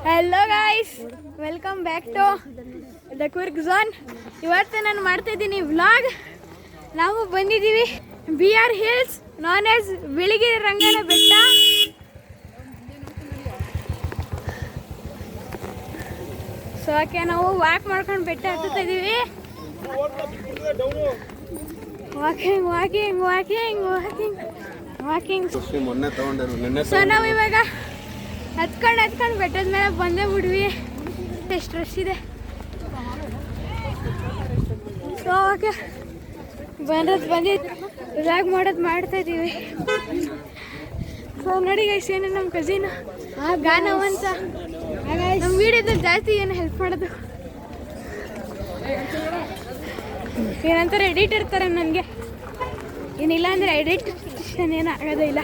Hello guys, welcome back to the quick zone. ಇವತ್ತು ನಾನು ಮಾಡ್ತಾ ಇದ್ದೀನಿ ವ್ಲಾಗ್. ನಾವು ಬಂದಿದ್ದೀವಿ BR hills, known as Biligiri Rangana Betta. So okay, ನಾವು ವಾಕ್ ಮಾಡ್ಕೊಂಡು ಬೆಟ್ಟ ಹತ್ತುತ್ತಾ ಇದ್ದೀವಿ. Walking walking walking walking walking. So ನಾವು ಇವಾಗ ಹತ್ಕೊಂಡು ಬೆಟ್ಟದ ಮೇಲೆ ಬಂದೇ ಬಿಡ್ವಿ. ಎಷ್ಟು ರಶ್ ಇದೆ. ಸೊ ಓಕೆ, ಬಂದಿದ್ದು ವ್ಲಾಗ್ ಮಾಡ್ತಾ ಇದ್ದೀವಿ. ಸೊ ನೋಡಿ ಗೈಸ್, ಏನು ನಮ್ಮ ಕಸಿನ್ ಗಾನವ್ ಅಂತ ನಮ್ಮ ವಿಡಿಯೋದಲ್ಲಿ ಜಾಸ್ತಿ ಏನು ಹೆಲ್ಪ್ ಮಾಡೋದು. ಏನಂತಾರೆ, ಎಡಿಟ್ ಇರ್ತಾರೆ ನನಗೆ. ಏನಿಲ್ಲ ಅಂದರೆ ಎಡಿಟೇಷನ್ ಏನು ಆಗೋದೇ ಇಲ್ಲ,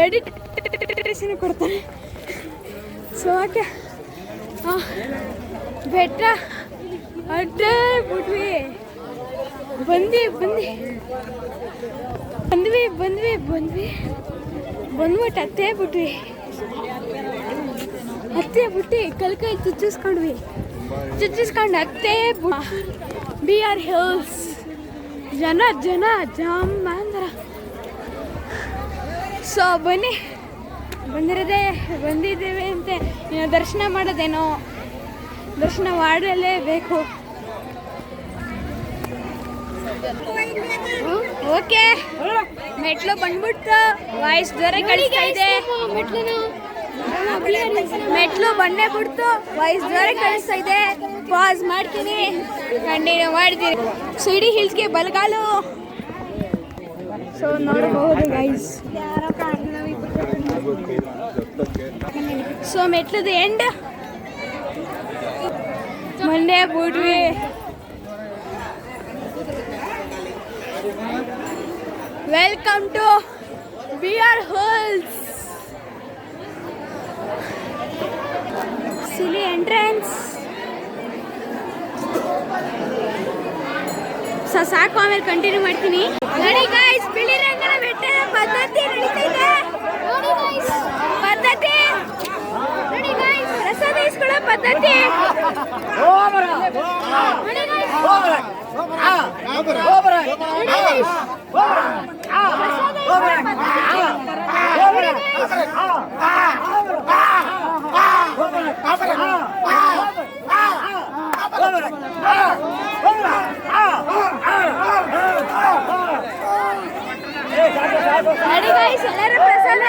ಎಡಿಟೇಷನ್ ಕೊಡ್ತಾರೆ. ಸೊ ಓಕೆ, ಬೆಟ್ಟ ಅಡ್ಡೇ ಬಿಟ್ವಿ. ಬಂದ್ಬಿಟ್ಟು ಹತ್ತೇ ಬಿಟ್ಟು ಕೈ ಚುಚ್ಚಿಸ್ಕೊಂಡು ಹತ್ತೇ BR ಹಿಲ್ಸ್. ಜನ ಜಾಮ್ ಅಂದ್ರ. ಸೊ ಬನ್ನಿ, ಬಂದಿದ್ದೇವೆ ಅಂತ ದರ್ಶನ ಮಾಡೋದೇನೋ, ದರ್ಶನ ಮಾಡಲೇಬೇಕು. ಓಕೆ, ಮೆಟ್ಲು ಬಂದ್ಬಿಟ್ಟು ವಾಯ್ಸ್ ಜೋರ ಕಳಿಸ್ತಾ ಇದೆ. ಮೆಟ್ಲು ಬಂದೇ ಬಿಡ್ತು, ವಾಯ್ಸ್ ಜೋರ ಕಳಿಸ್ತಾ ಇದೆ. ಪಾಸ್ ಮಾಡ್ತೀನಿ, ಕಂಟಿನ್ಯೂ ಮಾಡ್ತೀನಿ. ಸಿಡಿ ಹಿಲ್ಸ್ಗೆ ಬಲಗಾಲು. ಸೊ ನೋಡಬಹುದು ಗೈಸ್. ಸೊ ಮೆಟ್ಲದ ಎಂಡ್ ಮಂಡ್ಯ ಬಿಡ್ವಿ. Welcome to BR hills. ಸಿಲಿ ಎಂಟ್ರೆನ್ಸ್. ಸಾಕು, ಆಮೇಲೆ ಕಂಟಿನ್ಯೂ ಮಾಡ್ತೀನಿ. ನೋಡಿ ಗೈಸ್, ಬಿಳಿರಂಗನ ಬೆಟ್ಟದ ಪದ್ಧತಿ ನಡೀತಾ ಇದೆ. ಪದ್ಧತಿ ನೋಡಿ ಗೈಸ್, ಪ್ರಸಾದ ಇಸ್ಕೊಳ್ಳೋ ಪದ್ಧತಿ. ನೋಡಿ ಗೈಸ್, ಎಲ್ಲರೂ ಪ್ರಸಾದ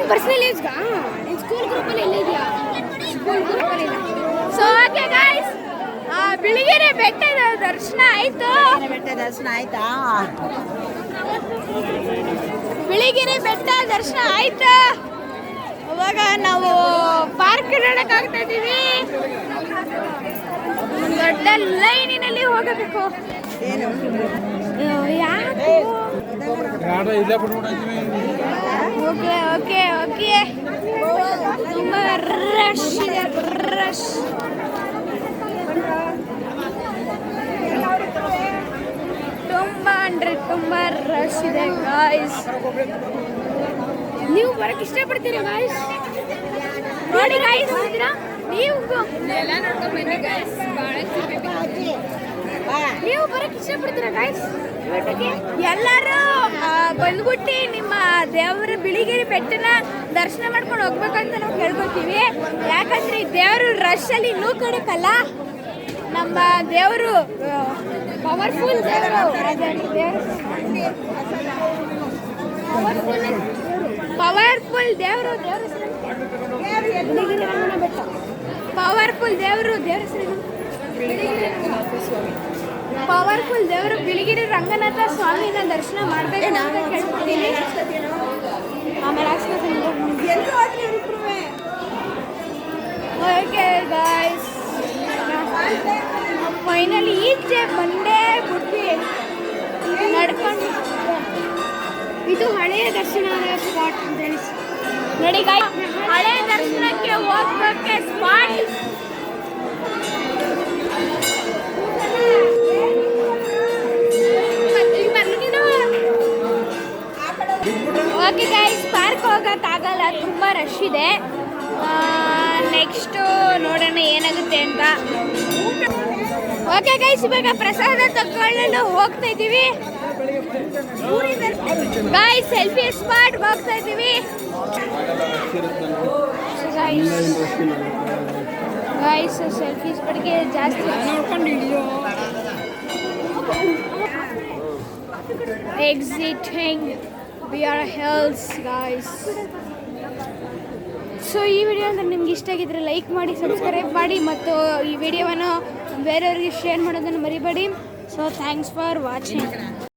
ಪರ್ಸನಲ್ ಯೂಸ್ಗಾ ಸ್ಕೂಲ್ ಗ್ರೂಪಲ್ಲಿ ಎಲ್ಲ ಇದೆಯಾ? ಸ್ಕೂಲ್ ಗ್ರೂಪಲ್ಲಿ ಇಲ್ಲ. ಸೊ ಓಕೆ ಗೈಸ್, ಬಿಳಿಗಿರಿ ಬೆಟ್ಟದ ದರ್ಶನ ಆಯ್ತು. ಬಿಳಿಗಿರಿ ಬೆಟ್ಟ ದರ್ಶನ ಆಯ್ತು. ಅವಾಗ ನಾವು ಪಾರ್ಕ್ ನೋಡಕ್ ಆಗ್ತಾ ಇದ್ದೀವಿ. ದೊಡ್ಡ ಲೈನಿನಲ್ಲಿ ಹೋಗಬೇಕು. ಓಕೆ, ತುಂಬಾ ರಶ್ ಇದೆ, ರಶ್. ತುಂಬಾ ರಶ್ ಇದೆ ಗಾಯ್ಸ್. ನೀವು ಬರಕ್ಕೆ ಇಷ್ಟಪಡ್ತೀರಾ ಗಾಯ್ಸ್? ನೋಡಿ ಗಾಯ್ಸ್, ನೀವು ಬರಕ್ಕೆ ಇಷ್ಟಪಡ್ತೀರಾ ಗಾಯ್ಸ್? ಎಲ್ಲರೂ ಬಂದ್ಬಿಟ್ಟು ನಿಮ್ಮ ದೇವರ ಬಿಳಿಗಿರಿ ಬೆಟ್ಟನ ದರ್ಶನ ಮಾಡ್ಕೊಂಡು ಹೋಗ್ಬೇಕಂತ ನಾವು ಕೇಳ್ಕೊತೀವಿ. ಯಾಕಂದ್ರೆ ಈ ದೇವರು ರಶ್ ಅಲ್ಲಿ ಇನ್ನೂ ಕಡಕಲ್ಲ. ನಮ್ಮ ದೇವರು ಪವರ್ಫುಲ್ ದೇವರು, ಪವರ್ಫುಲ್ ದೇವರು. ಬಿಳಿಗಿರಿ ರಂಗನ ಬೆಟ್ಟ ಪವರ್ಫುಲ್ ದೇವರು. ಪವರ್ಫುಲ್ ದೇವರು ಬಿಳಿಗಿರಿ ರಂಗನಾಥ ಸ್ವಾಮಿನ ದರ್ಶನ ಮಾಡಬೇಕು ಅಂತ ಕೇಳ್ಕೊತೀನಿ. ಆಮೇಲೆ ಓಕೆ ಗಾಯ್ಸ್, ಫೈನಲಿ ಈಚೆ ಬಂದೇ ಬಿಟ್ವಿ ನಡ್ಕೊಂಡು. ಇದು ಹಳೆಯ ದರ್ಶನ ಸ್ಪಾಟ್ ಅಂತ ಹೇಳಿ ನೋಡಿ ಗಾಯ್ಸ್. ಹಳೆಯ ದರ್ಶನಕ್ಕೆ ಹೋಗ್ಬೇಕೆ ಸ್ಪಾಟ್. ಓಕೆ ಗೈಸ್, ಪಾರ್ಕ್ ಹೋಗೋಕ್ಕಾಗಲ್ಲ, ತುಂಬ ರಶ್ ಇದೆ. ನೆಕ್ಸ್ಟು ನೋಡೋಣ ಏನಾಗುತ್ತೆ ಅಂತ. ಓಕೆ ಗೈಸ್, ಇವಾಗ ಪ್ರಸಾದ ತಗೊಳ್ಳಲು ಹೋಗ್ತಾ ಇದ್ದೀವಿ. ಗೈಸ್ ಸೆಲ್ಫಿ ಸ್ಪಾಟ್ ಹೋಗ್ತಾ ಇದ್ದೀವಿ. ಗೈಸ್ ಸೆಲ್ಫಿ ಸ್ಪಾಟ್ಗೆ ಜಾಸ್ತಿ exciting BR hills guys. So ಈ ವಿಡಿಯೋ ಅಂದರೆ ನಿಮ್ಗೆ ಇಷ್ಟ ಆಗಿದ್ರೆ ಲೈಕ್ ಮಾಡಿ, ಸಬ್ಸ್ಕ್ರೈಬ್ ಮಾಡಿ ಮತ್ತು ಈ ವಿಡಿಯೋವನ್ನು ಬೇರೆಯವರಿಗೆ ಶೇರ್ ಮಾಡೋದನ್ನು ಮರಿಬೇಡಿ. So thanks for watching.